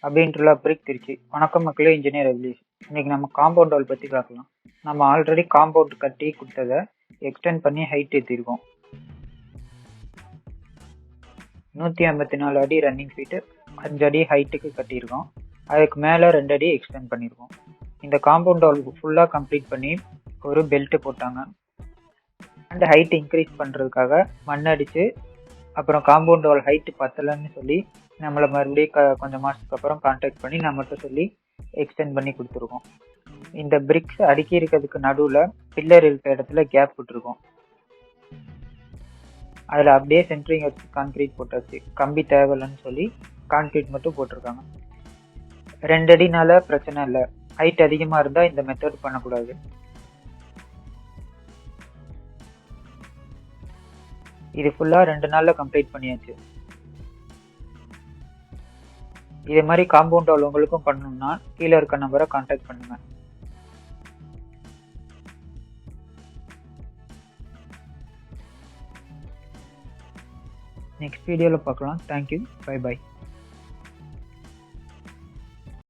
அப்படின்ட்டுள்ள பிரிக் திருச்சி. வணக்கம் மக்களே, இன்ஜினியர் அபிலீஷ். இன்னைக்கு நம்ம காம்பவுண்ட் வால் பற்றி பார்க்கலாம். நம்ம ஆல்ரெடி காம்பவுண்ட் கட்டி கொடுத்ததை எக்ஸ்டெண்ட் பண்ணி ஹைட் ஏற்றிருக்கோம். 154 அடி ரன்னிங் ஃபீட்டு, 5 அடி ஹைட்டுக்கு கட்டியிருக்கோம். அதுக்கு மேலே 2 அடி எக்ஸ்டெண்ட் பண்ணியிருக்கோம். இந்த காம்பவுண்ட் வால் ஃபுல்லாக கம்ப்ளீட் பண்ணி ஒரு பெல்ட் போட்டாங்க. அண்ட் ஹைட் இன்க்ரீஸ் பண்ணுறதுக்காக மண் அடித்து, அப்புறம் காம்பவுண்ட் வால் ஹைட்டு பத்தலைன்னு சொல்லி நம்மளை மறுபடியும் கொஞ்சம் மாதத்துக்கு அப்புறம் கான்டாக்ட் பண்ணி நம்மகிட்ட சொல்லி எக்ஸ்டெண்ட் பண்ணி கொடுத்துருக்கோம். இந்த பிரிக்ஸ் அடுக்கி இருக்கிறதுக்கு நடுவில் பில்லர் இருக்க இடத்துல கேப் விட்டுருக்கோம். அதில் அப்படியே சென்ட்ரிங் வச்சு கான்கிரீட் போட்டாச்சு. கம்பி தேவையில்லைன்னு சொல்லி கான்கிரீட் மட்டும் போட்டிருக்காங்க. 2 அடினால பிரச்சனை இல்லை. ஹைட் அதிகமாக இருந்தால் இந்த மெத்தட் பண்ணக்கூடாது. இது ஃபுல்லாக 2 நாளில் கம்ப்ளீட் பண்ணியாச்சு. இதே மாதிரி காம்பவுண்ட் வால் உங்களுக்கும் பண்ணணும்னா கீழே இருக்க நம்பரை கான்டாக்ட் பண்ணுங்க. நெக்ஸ்ட் வீடியோவில் பார்க்கலாம். தேங்க்யூ. Bye bye.